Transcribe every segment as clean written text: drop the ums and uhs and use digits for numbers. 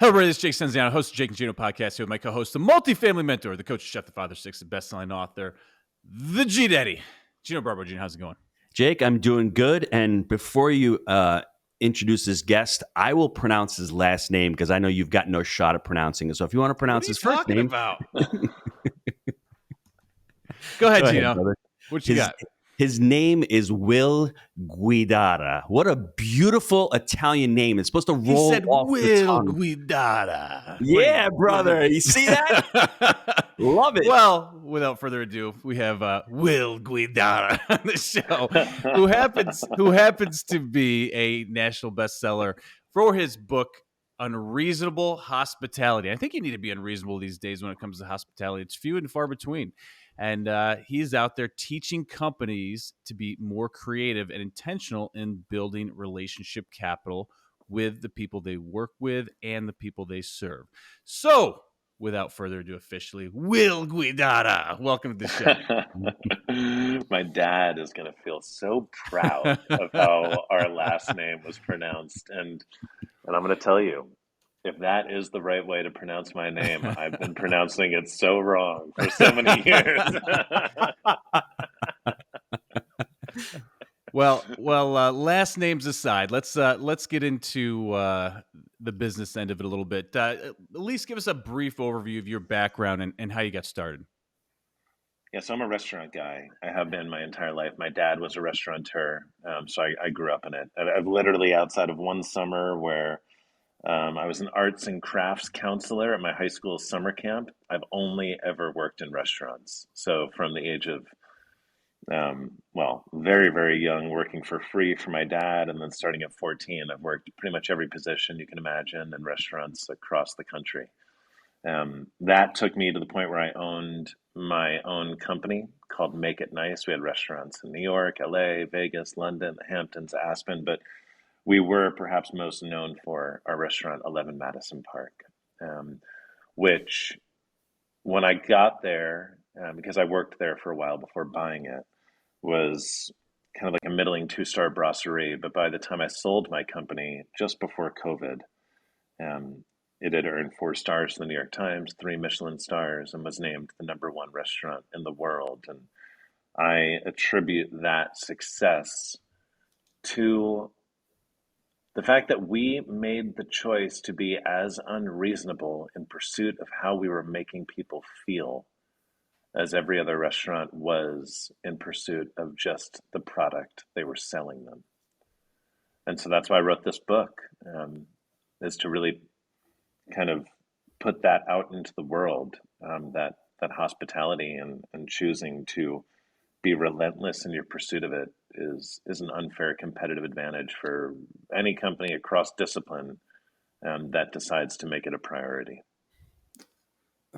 Hello, everybody. This is Jake Senziano, host of Jake Gino Podcast, here with my co-host, the multifamily mentor, the coach, chef, the father, six, the best-selling author, the G-Daddy, Gino Barbo. Gino, how's it going? Jake, I'm doing good. And before you introduce this guest, I will pronounce his last name because I know you've got no shot at pronouncing it. So if you want to pronounce his first name, about? Go ahead, Gino. brother. What you got? His name is Will Guidara. What a beautiful Italian name. It's supposed to roll off the tongue. Guidara. Yeah, brother. You see that? Love it. Well, without further ado, we have Will Guidara on the show, who happens to be a national bestseller for his book, Unreasonable Hospitality. I think you need to be unreasonable these days when it comes to hospitality. It's few and far between. And he's out there teaching companies to be more creative and intentional in building relationship capital with the people they work with and the people they serve. So, without further ado, officially, Will Guidara, welcome to the show. My dad is going to feel so proud of how our last name was pronounced. And I'm going to tell you, if that is the right way to pronounce my name, I've been pronouncing it so wrong for so many years. Well, last names aside, let's get into the business end of it a little bit. At least give us a brief overview of your background and how you got started. Yeah, so I'm a restaurant guy. I have been my entire life. My dad was a restaurateur, so I grew up in it. I've literally, outside of one summer where I was an arts and crafts counselor at my high school summer camp, I've only ever worked in restaurants. So from the age of, very, very young, working for free for my dad, and then starting at 14, I've worked pretty much every position you can imagine in restaurants across the country. That took me to the point where I owned my own company called Make It Nice. We had restaurants in New York, LA, Vegas, London, the Hamptons, Aspen, but we were perhaps most known for our restaurant, 11 Madison Park, which when I got there, because I worked there for a while before buying it, was kind of like a middling two-star brasserie. But by the time I sold my company just before COVID, it had earned 4 stars in the New York Times, 3 Michelin stars, and was named the #1 restaurant in the world. And I attribute that success to the fact that we made the choice to be as unreasonable in pursuit of how we were making people feel as every other restaurant was in pursuit of just the product they were selling them. And so that's why I wrote this book, is to really kind of put that out into the world, that hospitality and choosing to be relentless in your pursuit of it is an unfair competitive advantage for any company across discipline that decides to make it a priority.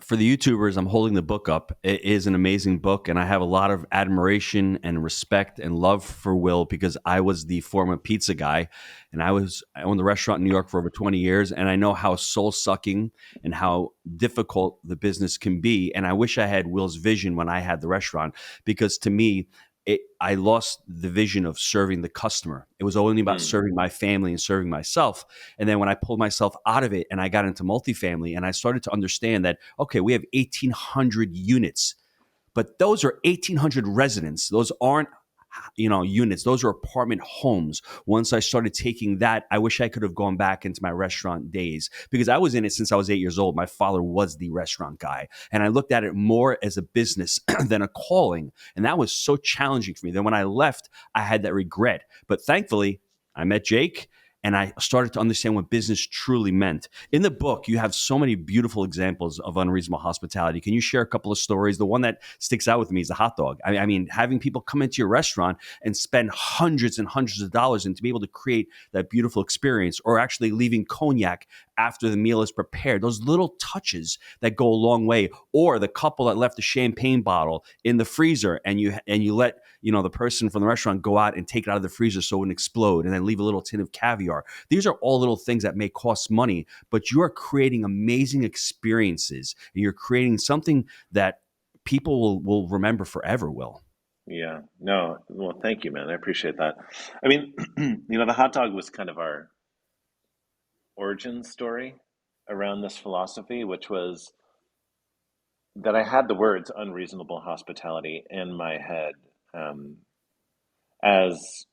For the YouTubers, I'm holding the book up. It is an amazing book, and I have a lot of admiration and respect and love for Will because I was the former pizza guy, and I owned the restaurant in New York for over 20 years, and I know how soul-sucking and how difficult the business can be. And I wish I had Will's vision when I had the restaurant, because to me, I lost the vision of serving the customer. It was only about serving my family and serving myself. And then when I pulled myself out of it and I got into multifamily and I started to understand that, okay, we have 1,800 units, but those are 1,800 residents. Those aren't units. Those are apartment homes. Once I started taking that, I wish I could have gone back into my restaurant days because I was in it since I was 8 years old. My father was the restaurant guy. And I looked at it more as a business than a calling. And that was so challenging for me. Then when I left, I had that regret. But thankfully, I met Jake and I started to understand what business truly meant. In the book, you have so many beautiful examples of unreasonable hospitality. Can you share a couple of stories? The one that sticks out with me is the hot dog. I mean, having people come into your restaurant and spend hundreds and hundreds of dollars and to be able to create that beautiful experience, or actually leaving cognac after the meal is prepared. Those little touches that go a long way. Or the couple that left the champagne bottle in the freezer and you let the person from the restaurant go out and take it out of the freezer so it wouldn't explode, and then leave a little tin of caviar. These are all little things that may cost money, but you are creating amazing experiences, and you're creating something that people will remember forever, Will. Yeah, no, well, thank you, man. I appreciate that. I mean, the hot dog was kind of our origin story. around this philosophy, which was that I had the words unreasonable hospitality in my head as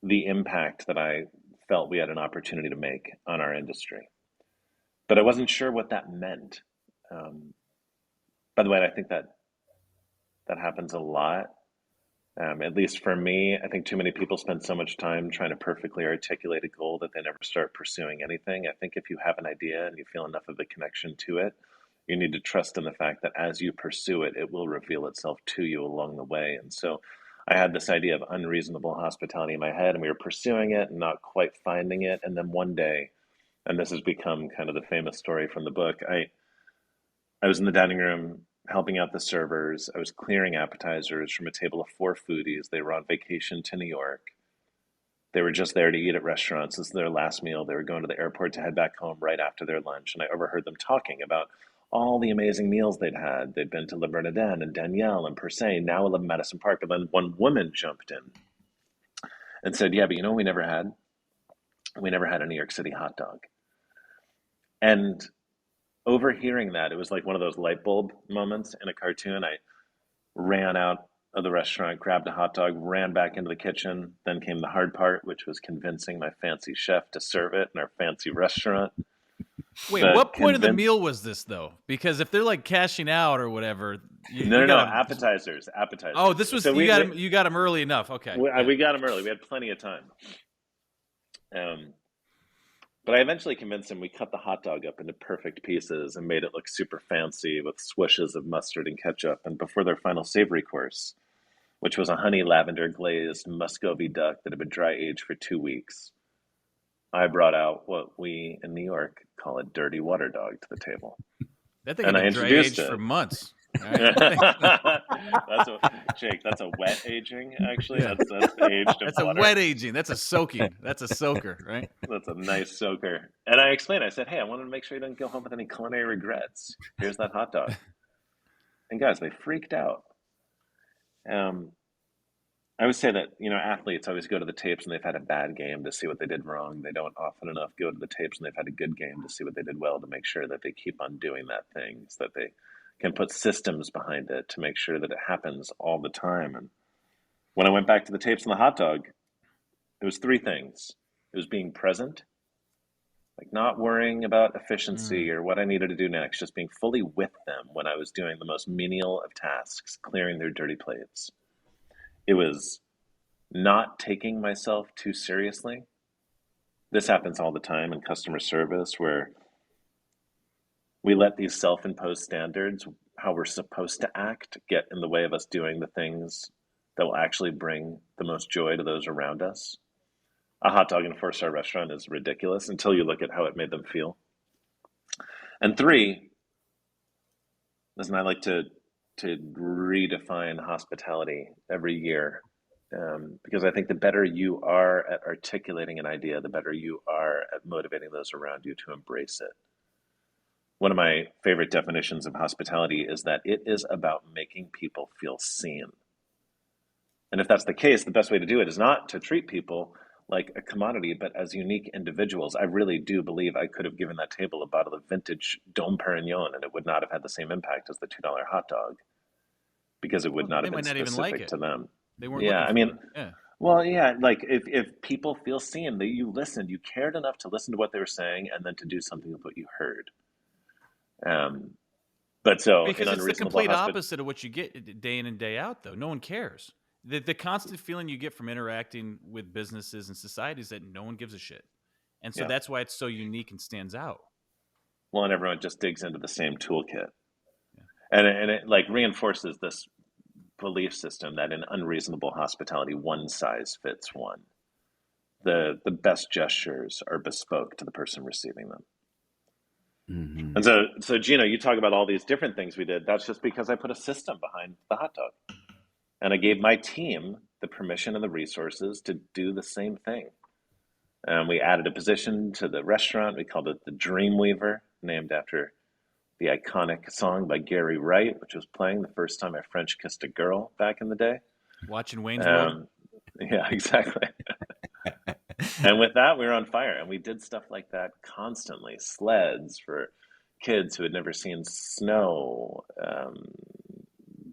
the impact that I felt we had an opportunity to make on our industry. But I wasn't sure what that meant. By the way, I think that happens a lot. At least for me, I think too many people spend so much time trying to perfectly articulate a goal that they never start pursuing anything. I think if you have an idea and you feel enough of a connection to it, you need to trust in the fact that as you pursue it, it will reveal itself to you along the way. And so I had this idea of unreasonable hospitality in my head, and we were pursuing it and not quite finding it. And then one day, and this has become kind of the famous story from the book, I was in the dining room helping out the servers. I was clearing appetizers from a table of 4 foodies. They were on vacation to New York. They were just there to eat at restaurants. This is their last meal. They were going to the airport to head back home right after their lunch. And I overheard them talking about all the amazing meals they'd had. They'd been to Le Bernardin and Danielle and Per Se, now 11 Madison Park. And then one woman jumped in and said, yeah, but you know what we never had? We never had a New York City hot dog. And overhearing that, it was like one of those light bulb moments in a cartoon. I ran out of the restaurant, grabbed a hot dog, ran back into the kitchen. Then came the hard part, which was convincing my fancy chef to serve it in our fancy restaurant. Wait, what point of the meal was this, though? Because if they're like cashing out or whatever, no, appetizers. Oh, this was, so you got them early enough. Okay, we got them early. We had plenty of time. But I eventually convinced him. We cut the hot dog up into perfect pieces and made it look super fancy with swooshes of mustard and ketchup. And before their final savory course, which was a honey lavender glazed Muscovy duck that had been dry aged for 2 weeks, I brought out what we in New York call a dirty water dog to the table. That thing had been dry aged for months. Jake, that's a wet aging, actually. Yeah. That's aged in That's water. A wet aging. That's a soaking. That's a soaker, right? That's a nice soaker. And I explained, I said, hey, I wanted to make sure you didn't go home with any culinary regrets. Here's that hot dog. And guys, they freaked out. I would say that, athletes always go to the tapes and they've had a bad game to see what they did wrong. They don't often enough go to the tapes and they've had a good game to see what they did well, to make sure that they keep on doing that thing, so that they can put systems behind it to make sure that it happens all the time. And when I went back to the tapes and the hot dog, it was 3 things. It was being present, like not worrying about efficiency or what I needed to do next, just being fully with them when I was doing the most menial of tasks, clearing their dirty plates. It was not taking myself too seriously. This happens all the time in customer service, where we let these self-imposed standards, how we're supposed to act, get in the way of us doing the things that will actually bring the most joy to those around us. A hot dog in a 4-star restaurant is ridiculous until you look at how it made them feel. And 3, listen, I like to redefine hospitality every year, because I think the better you are at articulating an idea, the better you are at motivating those around you to embrace it. One of my favorite definitions of hospitality is that it is about making people feel seen. And if that's the case, the best way to do it is not to treat people like a commodity, but as unique individuals. I really do believe I could have given that table a bottle of vintage Dom Perignon and it would not have had the same impact as the $2 hot dog, because it would not have been specific to them. They weren't Well, yeah, like if people feel seen, that you listened, you cared enough to listen to what they were saying and then to do something with what you heard. But so because it's the complete opposite of what you get day in and day out, though. No one cares. The constant feeling you get from interacting with businesses and societies that no one gives a shit. And so that's why it's so unique and stands out. Well, and everyone just digs into the same toolkit. Yeah. And it like reinforces this belief system that in unreasonable hospitality, one size fits one. The best gestures are bespoke to the person receiving them. Mm-hmm. And so Gino, you talk about all these different things we did. That's just because I put a system behind the hot dog. And I gave my team the permission and the resources to do the same thing. We added a position to the restaurant. We called it the Dreamweaver, named after the iconic song by Gary Wright, which was playing the first time I French kissed a girl back in the day. Watching Wayne's World. Yeah, exactly. And with that, we were on fire. And we did stuff like that constantly. Sleds for kids who had never seen snow,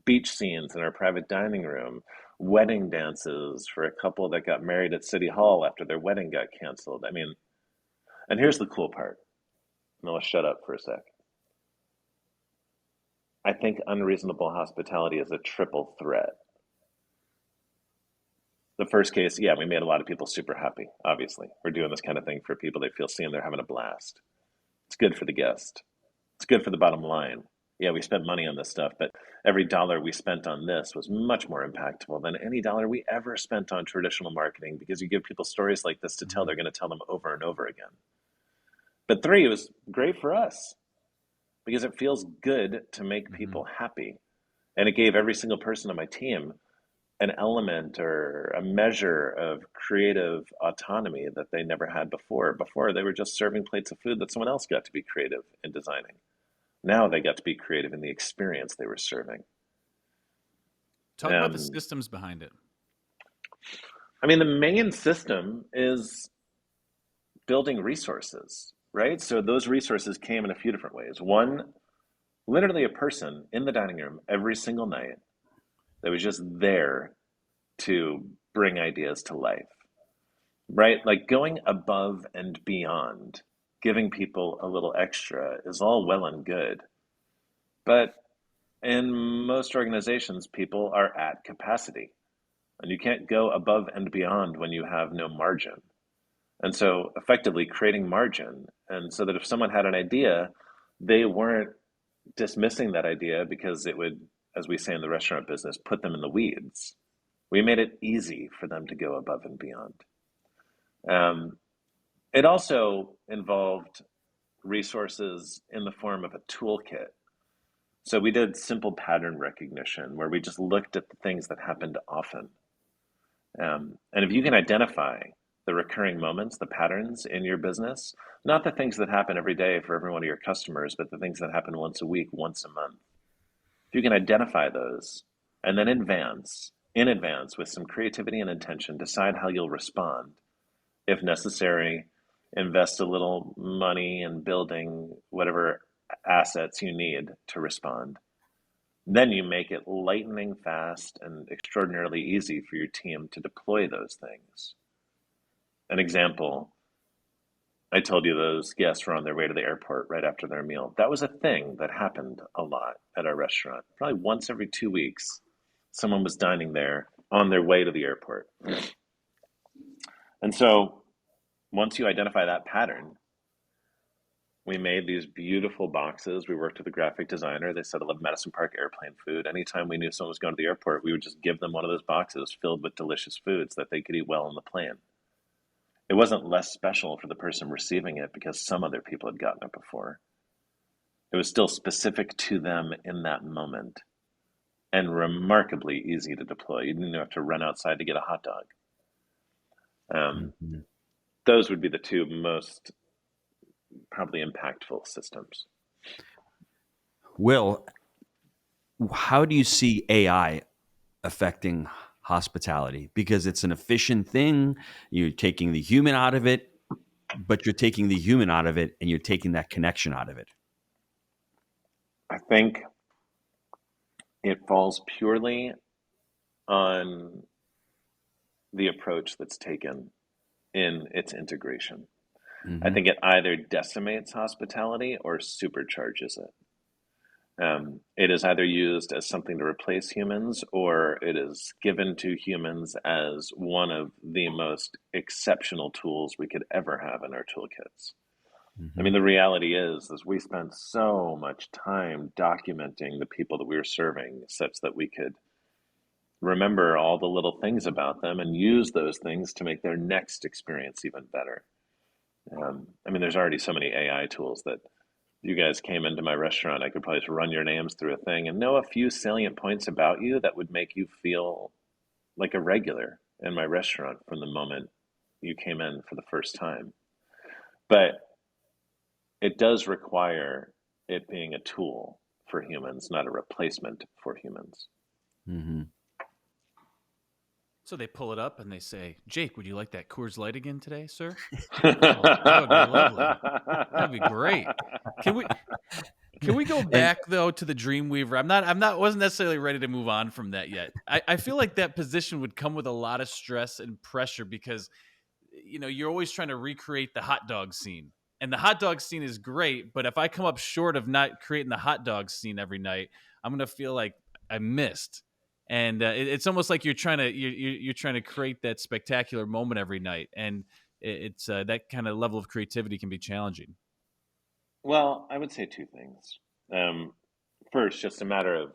beach scenes in our private dining room, wedding dances for a couple that got married at City Hall after their wedding got canceled. I mean, and here's the cool part. And I'll shut up for a sec. I think unreasonable hospitality is a triple threat. The first case, yeah, we made a lot of people super happy, obviously. We're doing this kind of thing for people. They feel seen, they're having a blast. It's good for the guest. It's good for the bottom line. Yeah, we spent money on this stuff, but every dollar we spent on this was much more impactful than any dollar we ever spent on traditional marketing, because you give people stories like this to tell, they're going to tell them over and over again. But three, it was great for us because it feels good to make people happy. And it gave every single person on my team an element or a measure of creative autonomy that they never had before. Before, they were just serving plates of food that someone else got to be creative in designing. Now they got to be creative in the experience they were serving. Talk about the systems behind it. I mean, the main system is building resources, right? So those resources came in a few different ways. One, literally a person in the dining room every single night that was just there to bring ideas to life, right? Like going above and beyond, giving people a little extra is all well and good. But in most organizations, people are at capacity, and you can't go above and beyond when you have no margin. And so effectively creating margin, and so that if someone had an idea, they weren't dismissing that idea because it would, as we say in the restaurant business, put them in the weeds. We made it easy for them to go above and beyond. It also involved resources in the form of a toolkit. So we did simple pattern recognition where we just looked at the things that happened often. And if you can identify the recurring moments, the patterns in your business, not the things that happen every day for every one of your customers, but the things that happen once a week, once a month. If you can identify those and then in advance with some creativity and intention, decide how you'll respond. If necessary, invest a little money in building whatever assets you need to respond. Then you make it lightning fast and extraordinarily easy for your team to deploy those things. An example, I told you those guests were on their way to the airport right after their meal. That was a thing that happened a lot at our restaurant. Probably once every 2 weeks, someone was dining there on their way to the airport. And so once you identify that pattern, we made these beautiful boxes. We worked with a graphic designer. They said 11 Madison Park airplane food. Anytime we knew someone was going to the airport, we would just give them one of those boxes filled with delicious foods that they could eat well on the plane. It wasn't less special for the person receiving it because some other people had gotten it before. It was still specific to them in that moment and remarkably easy to deploy. You didn't have to run outside to get a hot dog. Those would be the two most probably impactful systems. Will, how do you see AI affecting hospitality? Because it's an efficient thing. You're taking the human out of it, but you're taking the human out of it and you're taking that connection out of it. I think it falls purely on the approach that's taken in its integration. I think it either decimates hospitality or supercharges it. It is either used as something to replace humans, or it is given to humans as one of the most exceptional tools we could ever have in our toolkits. I mean, the reality is we spent so much time documenting the people that we were serving such that we could remember all the little things about them and use those things to make their next experience even better. I mean, there's already so many AI tools that you guys came into my restaurant, I could probably just run your names through a thing and know a few salient points about you that would make you feel like a regular in my restaurant from the moment you came in for the first time. But it does require it being a tool for humans, not a replacement for humans. So they pull it up and they say, Jake, would you like that Coors Light again today, sir? Oh, that would be lovely. That'd be great. Can we go back though to the Dreamweaver? Wasn't necessarily ready to move on from that yet. I feel like that position would come with a lot of stress and pressure because you're always trying to recreate the hot dog scene. And the hot dog scene is great, but if I come up short of not creating the hot dog scene every night, I'm gonna feel like I missed. And it's almost like you're trying to create that spectacular moment every night, and it's that kind of level of creativity can be challenging. Well, I would say two things. First, just a matter of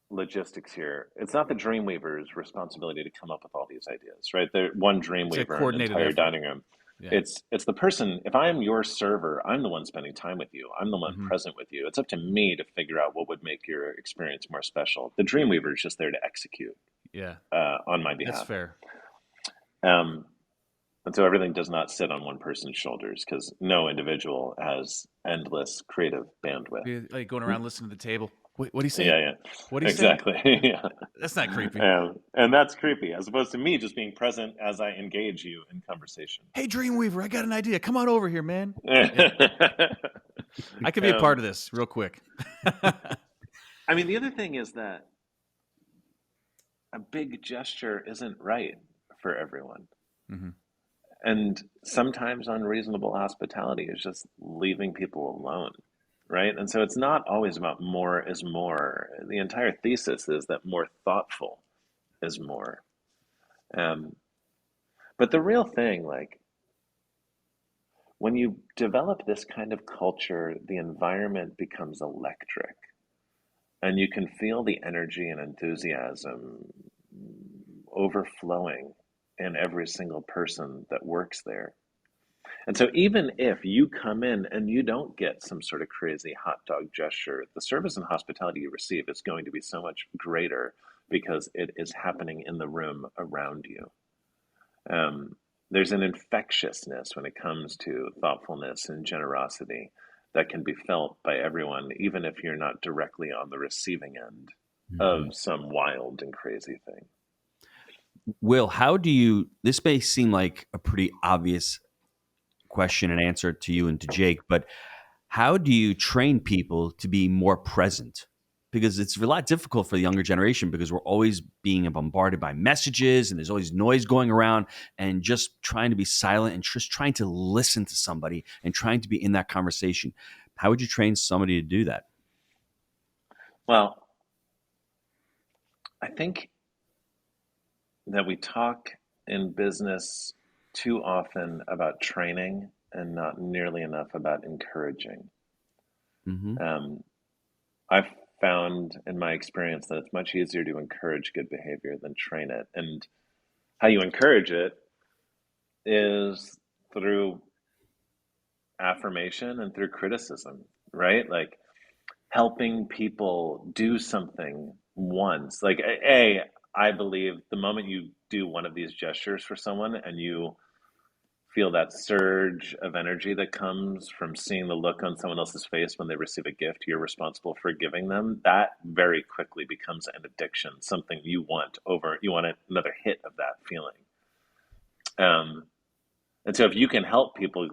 logistics here. It's not the Dreamweaver's responsibility to come up with all these ideas, right? They're one Dreamweaver in an entire dining room. Yeah. It's the person. If I'm your server, I'm the one spending time with you. I'm the one present with you. It's up to me to figure out what would make your experience more special. The Dreamweaver is just there to execute. Yeah. On my behalf. That's fair. And so everything does not sit on one person's shoulders because no individual has endless creative bandwidth. Like going around listening to the table. What do you say? Yeah. What do you exactly. say? Yeah. That's not creepy. And that's creepy, as opposed to me just being present as I engage you in conversation. Hey, Dreamweaver, I got an idea. Come on over here, man. I could be a part of this real quick. I mean, the other thing is that a big gesture isn't right for everyone. Mm-hmm. And sometimes unreasonable hospitality is just leaving people alone. Right. And so it's not always about more is more. The entire thesis is that more thoughtful is more. But the real thing, like when you develop this kind of culture, the environment becomes electric and you can feel the energy and enthusiasm overflowing in every single person that works there. And so even if you come in and you don't get some sort of crazy hot dog gesture, the service and hospitality you receive is going to be so much greater because it is happening in the room around you. There's an infectiousness when it comes to thoughtfulness and generosity that can be felt by everyone, even if you're not directly on the receiving end of some wild and crazy thing. Will, this may seem like a pretty obvious question and answer to you and to Jake, but how do you train people to be more present? Because it's a lot difficult for the younger generation because we're always being bombarded by messages and there's always noise going around, and just trying to be silent and just trying to listen to somebody and trying to be in that conversation. How would you train somebody to do that? Well, I think that we talk in business too often about training and not nearly enough about encouraging. I've found in my experience that it's much easier to encourage good behavior than train it. And how you encourage it is through affirmation and through criticism, right? Like helping people do something once. Like, I believe the moment you do one of these gestures for someone and you feel that surge of energy that comes from seeing the look on someone else's face when they receive a gift you're responsible for giving them, that very quickly becomes an addiction, something you want another hit of that feeling. And so if you can help people,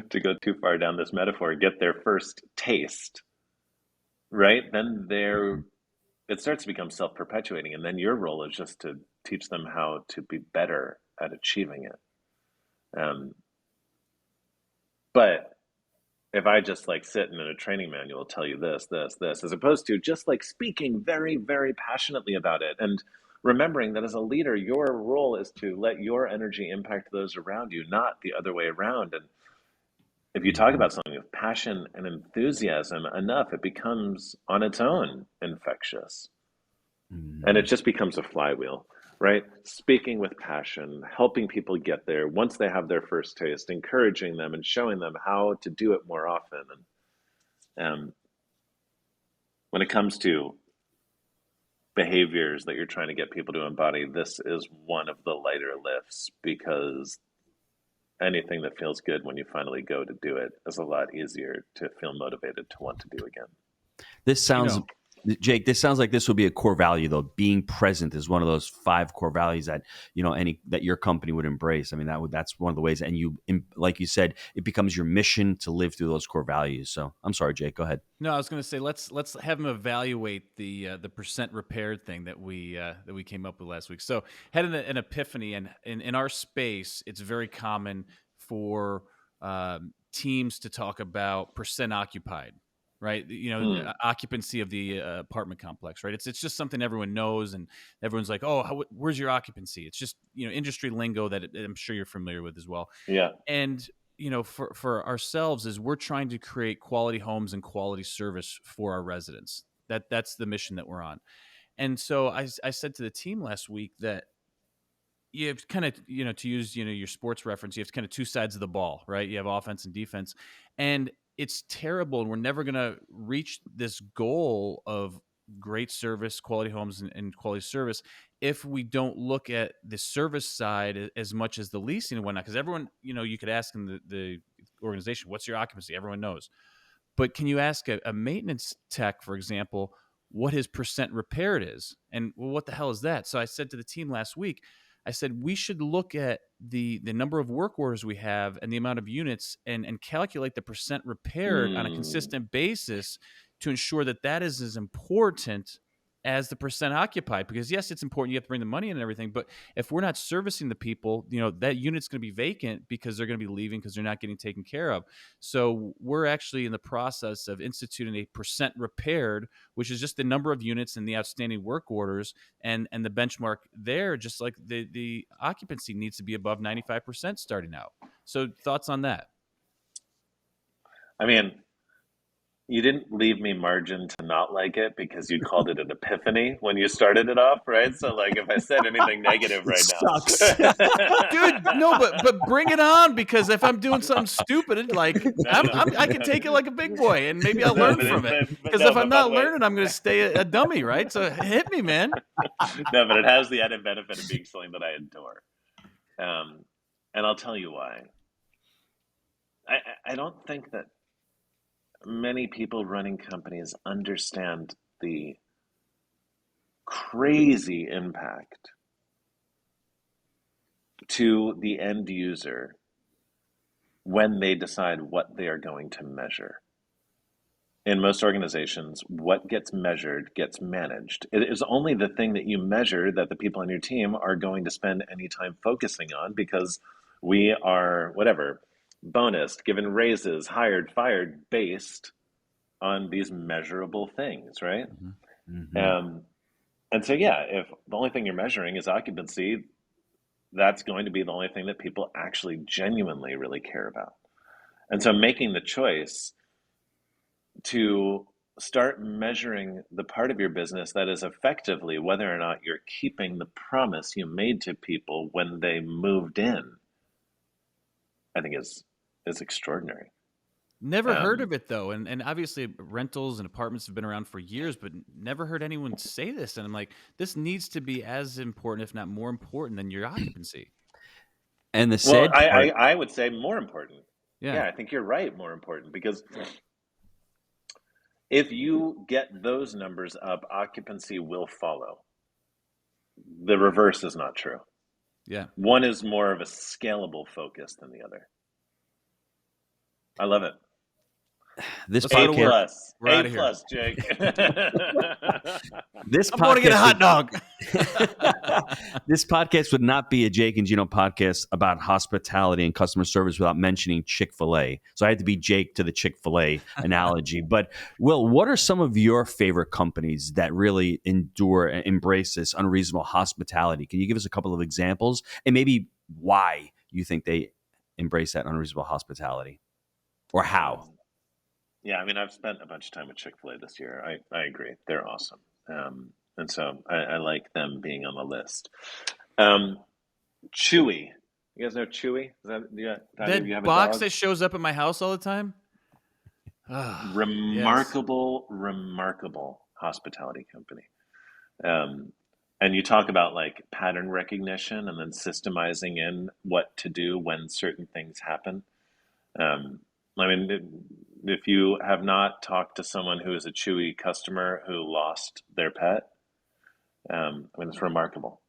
to go too far down this metaphor, get their first taste, right? Then it starts to become self-perpetuating, and then your role is just to teach them how to be better at achieving it. But if I just like sit in a training manual, tell you this, as opposed to just like speaking very, very passionately about it and remembering that as a leader, your role is to let your energy impact those around you, not the other way around. And if you talk about something with passion and enthusiasm enough, it becomes on its own infectious. And it just becomes a flywheel, right? Speaking with passion, helping people get there once they have their first taste, encouraging them and showing them how to do it more often. And when it comes to behaviors that you're trying to get people to embody, this is one of the lighter lifts, because anything that feels good when you finally go to do it is a lot easier to feel motivated to want to do again. This sounds Jake, this sounds like this would be a core value, though. Being present is one of those 5 core values that that your company would embrace. I mean, that's one of the ways. And like you said, it becomes your mission to live through those core values. So I'm sorry, Jake, go ahead. No, I was going to say let's have him evaluate the percent repaired thing that we came up with last week. So had an epiphany, and in our space, it's very common for teams to talk about percent occupied, right? The occupancy of the apartment complex, right? It's just something everyone knows, and everyone's like, oh, where's your occupancy? It's just industry lingo that I'm sure you're familiar with as well. Yeah. And for ourselves, is we're trying to create quality homes and quality service for our residents. That's the mission that we're on. And so I said to the team last week that you have kind of, to use, your sports reference, you have kind of 2 sides of the ball, right? You have offense and defense, and it's terrible. And we're never going to reach this goal of great service, quality homes and quality service if we don't look at the service side as much as the leasing and whatnot. Because everyone, you could ask in the organization, what's your occupancy? Everyone knows. But can you ask a maintenance tech, for example, what his percent repaired is? And well, what the hell is that? So I said to the team last week, I said, we should look at the number of work orders we have and the amount of units and calculate the percent repaired on a consistent basis to ensure that is as important as the percent occupied. Because yes, it's important. You have to bring the money in and everything. But if we're not servicing the people, that unit's going to be vacant because they're going to be leaving because they're not getting taken care of. So we're actually in the process of instituting a percent repaired, which is just the number of units and the outstanding work orders, and the benchmark there, just like the occupancy needs to be above 95% starting out. So thoughts on that? I mean, you didn't leave me margin to not like it because you called it an epiphany when you started it off, right? So, like, if I said anything negative right now, dude, no, but bring it on, because if I'm doing something stupid, like I can take it like a big boy, and maybe I'll learn from it. Because if I'm not learning, I'm going to stay a dummy, right? So hit me, man. No, but it has the added benefit of being something that I adore, and I'll tell you why. I don't think that many people running companies understand the crazy impact to the end user when they decide what they are going to measure. In most organizations, what gets measured gets managed. It is only the thing that you measure that the people on your team are going to spend any time focusing on, because we are, whatever, bonused, given raises, hired, fired, based on these measurable things, right? Mm-hmm. And so, yeah, if the only thing you're measuring is occupancy, that's going to be the only thing that people actually genuinely really care about. And so making the choice to start measuring the part of your business that is effectively whether or not you're keeping the promise you made to people when they moved in, I think is extraordinary. Never heard of it, though. And obviously rentals and apartments have been around for years, but never heard anyone say this. And I'm like, this needs to be as important, if not more important, than your occupancy. And the sad part, I would say more important. Yeah, I think you're right, more important, because if you get those numbers up, occupancy will follow. The reverse is not true. Yeah. One is more of a scalable focus than the other. I love it. This podcast, A+, A+, Jake. This I'm going to get a hot dog. This podcast would not be a Jake and Gino podcast about hospitality and customer service without mentioning Chick-fil-A. So I had to be Jake to the Chick-fil-A analogy. But Will, what are some of your favorite companies that really endure and embrace this unreasonable hospitality? Can you give us a couple of examples and maybe why you think they embrace that unreasonable hospitality, or how? Yeah, I mean, I've spent a bunch of time with Chick-fil-A this year. I agree. They're awesome. And so I like them being on the list. Chewy. You guys know Chewy? That box that shows up at my house all the time? Remarkable hospitality company. And you talk about like pattern recognition and then systemizing in what to do when certain things happen. I mean, if you have not talked to someone who is a Chewy customer who lost their pet, I mean, it's remarkable.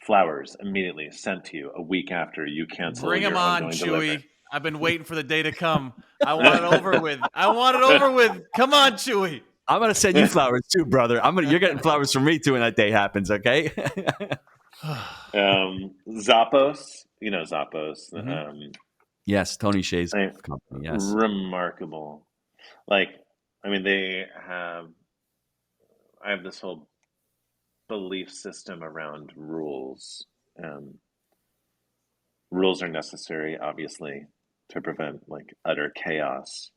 Flowers immediately sent to you a week after you cancel Bring them your on, ongoing delivery. Chewy. I've been waiting for the day to come. I want it over with. I want it over with. Come on, Chewy. I'm gonna send you flowers too, brother. You're getting flowers from me too when that day happens. Okay. Zappos, you know Zappos. Mhm. Yes, Tony Hsieh's I company. Yes. remarkable. Like, I mean, I have this whole belief system around rules. Rules are necessary, obviously, to prevent like utter chaos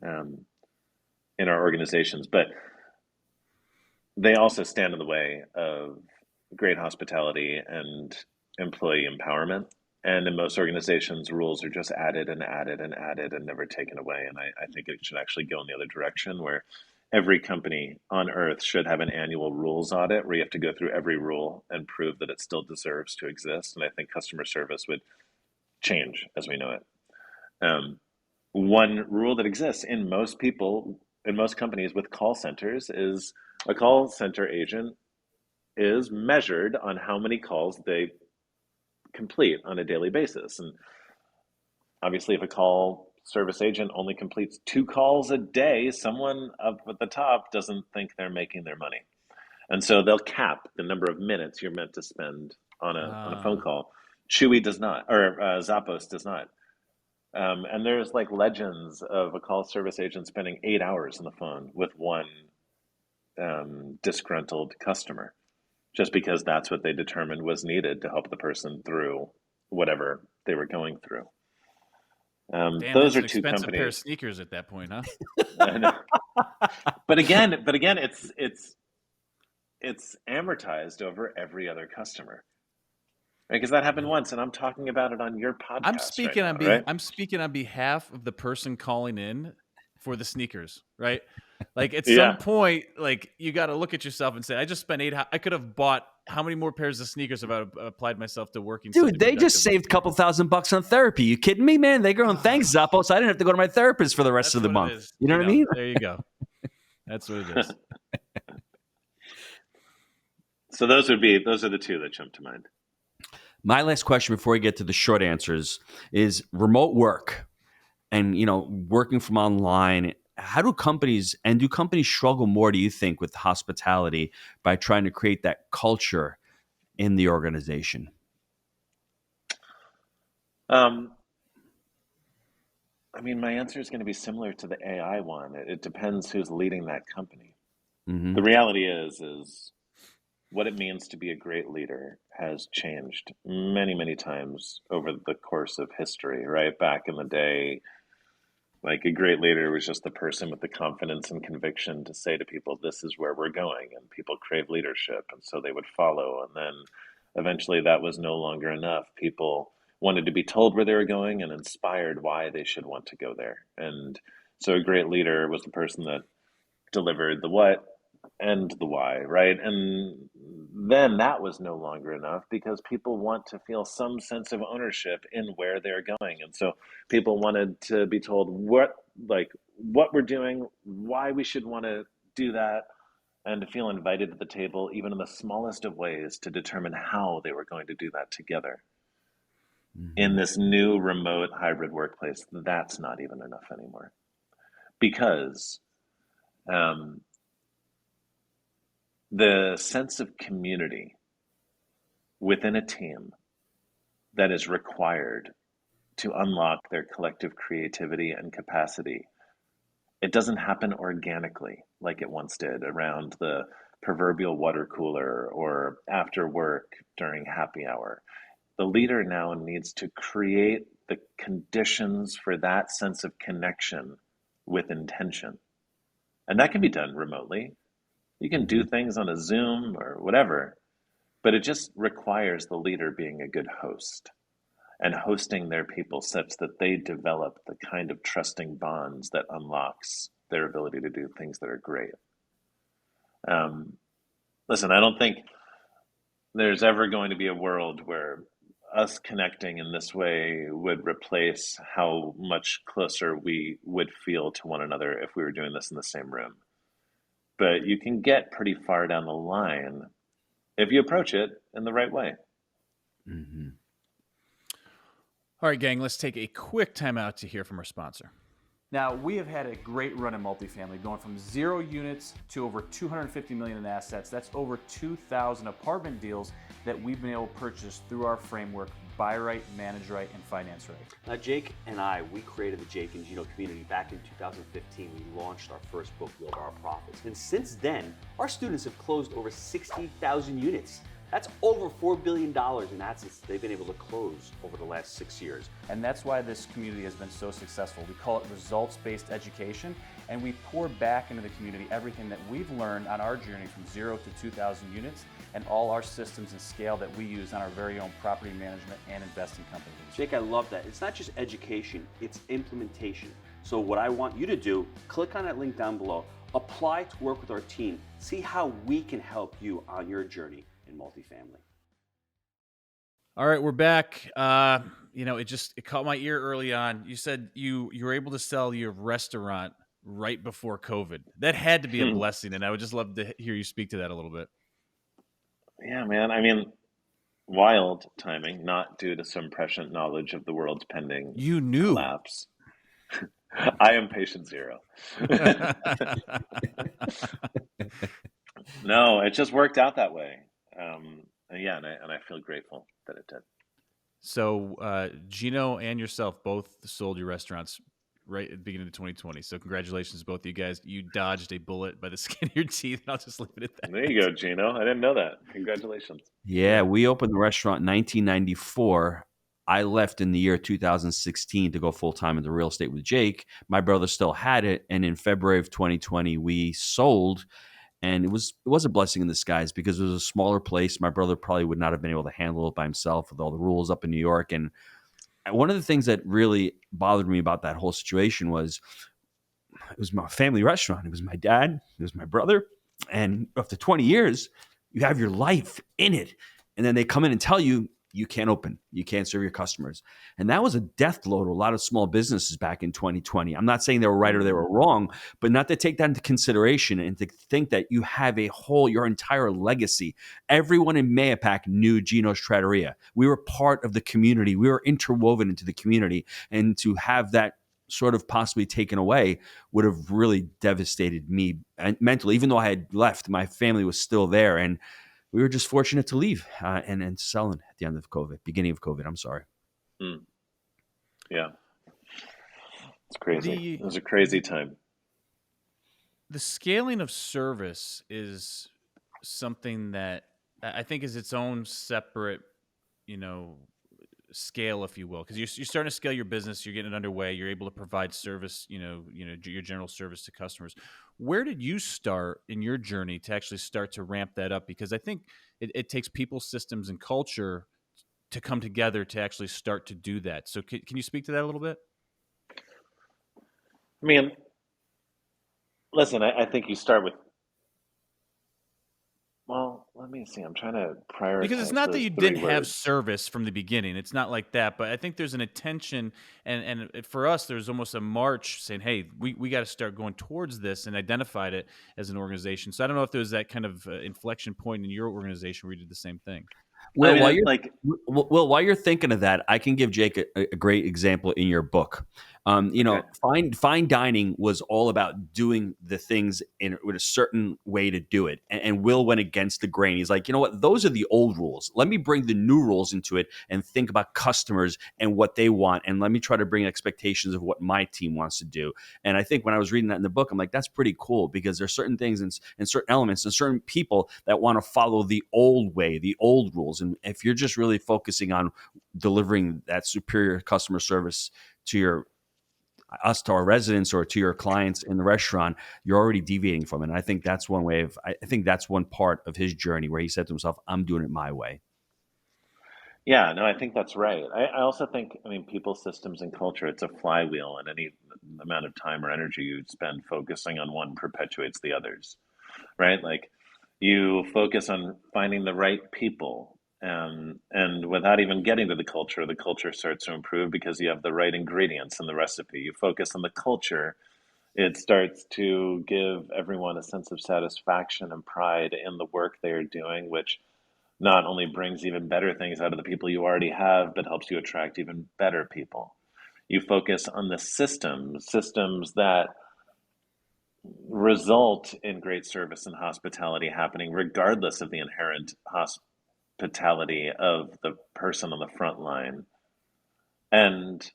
um, in our organizations, but they also stand in the way of great hospitality and employee empowerment. And in most organizations, rules are just added and added and added and never taken away. And I think it should actually go in the other direction, where every company on earth should have an annual rules audit where you have to go through every rule and prove that it still deserves to exist. And I think customer service would change as we know it. One rule that exists in most companies with call centers is a call center agent is measured on how many calls they complete on a daily basis. And obviously, if a call service agent only completes 2 calls a day, someone up at the top doesn't think they're making their money. And so they'll cap the number of minutes you're meant to spend on a phone call. Chewy does not, or Zappos does not. And there's like legends of a call service agent spending 8 hours on the phone with one disgruntled customer, just because that's what they determined was needed to help the person through whatever they were going through. Damn, Those that's are an two expensive pair of companies. sneakers at that point, huh? But again, it's amortized over every other customer, right? Because that happened once, and I'm talking about it on your podcast right now, right? I'm speaking on behalf of the person calling in for the sneakers, right? Like at some Yeah. point, like you got to look at yourself and say, I just spent I could have bought how many more pairs of sneakers if I applied myself to working? Dude, they just saved a couple $1,000 on therapy. You kidding me, man? They going, thanks, Zappos. I didn't have to go to my therapist for the rest of the month. You know what I mean? There you go. That's what it is. So those are the two that jump to mind. My last question before we get to the short answers is remote work and, working from online. How do companies struggle more, do you think, with hospitality by trying to create that culture in the organization? I mean, my answer is going to be similar to the AI one. It depends who's leading that company. Mm-hmm. The reality is what it means to be a great leader has changed many, many times over the course of history, right? Back in the day, like a great leader was just the person with the confidence and conviction to say to people, this is where we're going. And people crave leadership. And so they would follow. And then eventually that was no longer enough. People wanted to be told where they were going and inspired why they should want to go there. And so a great leader was the person that delivered the what and the why, right? And then that was no longer enough because people want to feel some sense of ownership in where they're going. And so people wanted to be told what we're doing, why we should want to do that, and to feel invited to the table, even in the smallest of ways, to determine how they were going to do that together. Mm-hmm. In this new remote hybrid workplace, that's not even enough anymore. Because the sense of community within a team that is required to unlock their collective creativity and capacity, it doesn't happen organically like it once did around the proverbial water cooler or after work during happy hour. The leader now needs to create the conditions for that sense of connection with intention. And that can be done remotely. You can do things on a Zoom or whatever, but it just requires the leader being a good host and hosting their people such that they develop the kind of trusting bonds that unlocks their ability to do things that are great. Listen, I don't think there's ever going to be a world where us connecting in this way would replace how much closer we would feel to one another if we were doing this in the same room. But you can get pretty far down the line if you approach it in the right way. Mm-hmm. All right, gang, let's take a quick time out to hear from our sponsor. Now, we have had a great run in multifamily, going from 0 units to over $250 million in assets. That's over 2,000 apartment deals that we've been able to purchase through our framework, buy right, manage right, and finance right. Now, Jake and I, we created the Jake and Gino community back in 2015. We launched our first book, Will Guidara Profits. And since then, our students have closed over 60,000 units. That's over $4 billion in assets they've been able to close over the last 6 years. And that's why this community has been so successful. We call it results-based education, and we pour back into the community everything that we've learned on our journey from 0 to 2,000 units and all our systems and scale that we use on our very own property management and investing companies. Jake, I love that. It's not just education, it's implementation. So what I want you to do, click on that link down below, apply to work with our team, see how we can help you on your journey in multifamily. All right, we're back. It caught my ear early on. You said you were able to sell your restaurant right before COVID. That had to be a blessing, and I would just love to hear you speak to that a little bit. Yeah, man. I mean, wild timing, not due to some prescient knowledge of the world's pending You knew. collapse. I am patient zero. No, it just worked out that way. And I feel grateful that it did. So Gino and yourself both sold your restaurants right at the beginning of 2020. So congratulations, both of you guys. You dodged a bullet by the skin of your teeth. I'll just leave it at that. There you go, Gino. I didn't know that. Congratulations. Yeah, we opened the restaurant in 1994. I left in the year 2016 to go full-time into real estate with Jake. My brother still had it. And in February of 2020, we sold. And it was a blessing in disguise because it was a smaller place. My brother probably would not have been able to handle it by himself with all the rules up in New York. And one of the things that really bothered me about that whole situation was it was my family restaurant. It was my dad. It was my brother. And after 20 years, you have your life in it. And then they come in and tell you, you can't open. You can't serve your customers. And that was a death blow to a lot of small businesses back in 2020. I'm not saying they were right or they were wrong, but not to take that into consideration and to think that you have your entire legacy. Everyone in Mayapack knew Gino's Trattoria. We were part of the community. We were interwoven into the community. And to have that sort of possibly taken away would have really devastated me mentally. Even though I had left, my family was still there. And we were just fortunate to leave and selling at the end of COVID, beginning of COVID. I'm sorry. Yeah. It's crazy. It was a crazy time. The scaling of service is something that I think is its own separate, scale, if you will, because you're starting to scale your business, you're getting it underway, you're able to provide service, your general service to customers. Where did you start in your journey to actually start to ramp that up? Because I think it takes people, systems, and culture to come together to actually start to do that. So can you speak to that a little bit? I mean, listen, I think you start with, well, let me see. I'm trying to prioritize. Because it's not that you didn't have words. service from the beginning. It's not like that. But I think there's an intention. And for us, there's almost a march saying, hey, we got to start going towards this, and identified it as an organization. So I don't know if there was that kind of inflection point in your organization where you did the same thing. Well, I mean, while you're thinking of that, I can give Jake a great example in your book. Fine dining was all about doing the things with a certain way to do it. And Will went against the grain. He's like, you know what? Those are the old rules. Let me bring the new rules into it and think about customers and what they want. And let me try to bring expectations of what my team wants to do. And I think when I was reading that in the book, I'm like, that's pretty cool, because there's certain things and certain elements and certain people that want to follow the old way, the old rules. And if you're just really focusing on delivering that superior customer service to our residents or to your clients in the restaurant, you're already deviating from it. And I think that's I think that's one part of his journey where he said to himself, I'm doing it my way. Yeah, no, I think that's right. I also think, people, systems, and culture, it's a flywheel, and any amount of time or energy you spend focusing on one perpetuates the others, right? Like, you focus on finding the right people, And without even getting to the culture starts to improve because you have the right ingredients in the recipe. You focus on the culture, it starts to give everyone a sense of satisfaction and pride in the work they are doing, which not only brings even better things out of the people you already have, but helps you attract even better people. You focus on the systems that result in great service and hospitality happening regardless of the inherent hospitality of the person on the front line. And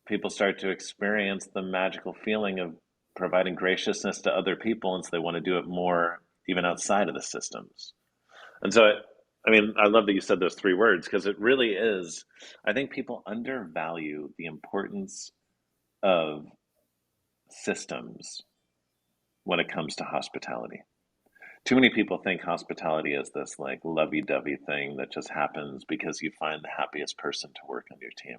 people start to experience the magical feeling of providing graciousness to other people, and so they want to do it more even outside of the systems. And so, I mean, I love that you said those three words because it really is, I think people undervalue the importance of systems when it comes to hospitality. Too many people think hospitality is this like lovey-dovey thing that just happens because you find the happiest person to work on your team.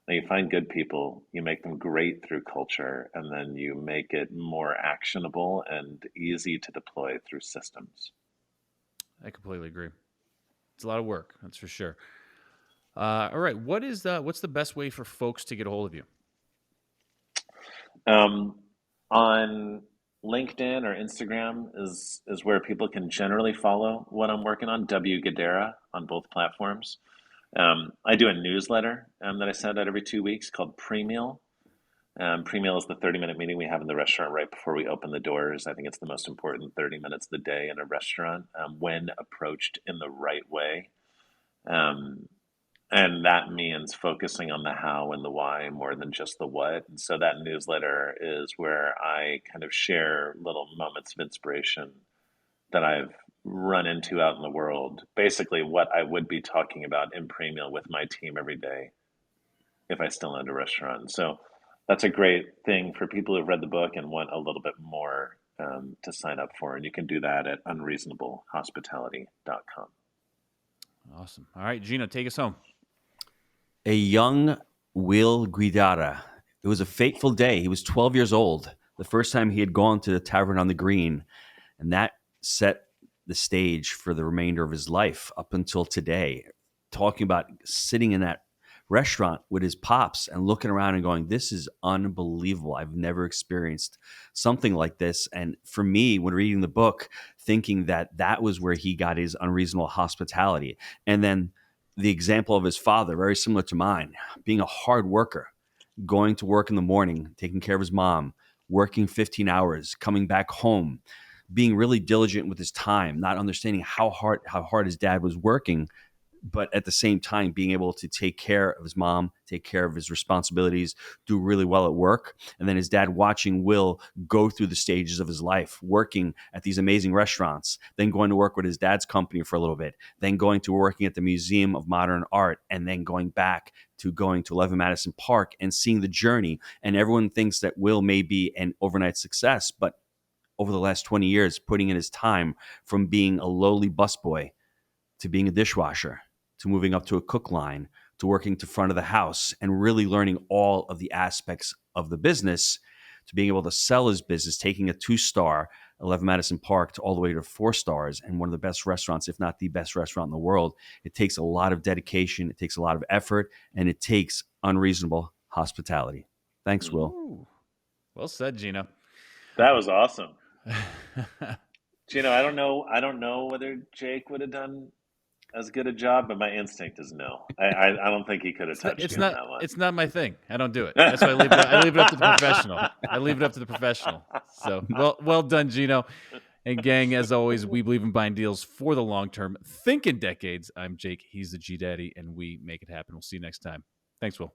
Now, you find good people, you make them great through culture, and then you make it more actionable and easy to deploy through systems. I completely agree. It's a lot of work, that's for sure. All right, what's the best way for folks to get a hold of you? On LinkedIn or Instagram is where people can generally follow what I'm working on. W Guidara on both platforms. I do a newsletter that I send out every 2 weeks called Pre-Meal. Pre-meal is the 30-minute meeting we have in the restaurant right before we open the doors. I think it's the most important 30 minutes of the day in a restaurant when approached in the right way. And that means focusing on the how and the why more than just the what. And so that newsletter is where I kind of share little moments of inspiration that I've run into out in the world. Basically what I would be talking about in Pre-Meal with my team every day if I still owned a restaurant. So that's a great thing for people who've read the book and want a little bit more to sign up for. And you can do that at unreasonablehospitality.com. Awesome. All right, Gino, take us home. A young Will Guidara. It was a fateful day. He was 12 years old, the first time he had gone to the Tavern on the Green, and that set the stage for the remainder of his life up until today. Talking about sitting in that restaurant with his pops and looking around and going, this is unbelievable. I've never experienced something like this. And for me, when reading the book, thinking that was where he got his unreasonable hospitality. And then the example of his father, very similar to mine, being a hard worker, going to work in the morning, taking care of his mom, working 15 hours, coming back home, being really diligent with his time, not understanding how hard his dad was working, but at the same time being able to take care of his mom, take care of his responsibilities, do really well at work. And then his dad watching Will go through the stages of his life, working at these amazing restaurants, then going to work with his dad's company for a little bit, then going to working at the Museum of Modern Art, and then going back to going to 11 Madison Park and seeing the journey. And everyone thinks that Will may be an overnight success, but over the last 20 years, putting in his time from being a lowly busboy to being a dishwasher, to moving up to a cook line, to working to front of the house, and really learning all of the aspects of the business, to being able to sell his business, taking a 2-star 11 Madison Park to all the way to 4 stars and one of the best restaurants, if not the best restaurant in the world. It takes a lot of dedication, it takes a lot of effort, and it takes unreasonable hospitality. Thanks, Will. Ooh. Well said, Gino. That was awesome. Gino, I don't know whether Jake would have done as good a job, but my instinct is no. I don't think he could have touched you on that one. It's not my thing. I don't do it. That's why I leave it up to the professional. I leave it up to the professional. So well done, Gino. And gang, as always, we believe in buying deals for the long term. Think in decades. I'm Jake. He's the G Daddy, and we make it happen. We'll see you next time. Thanks, Will.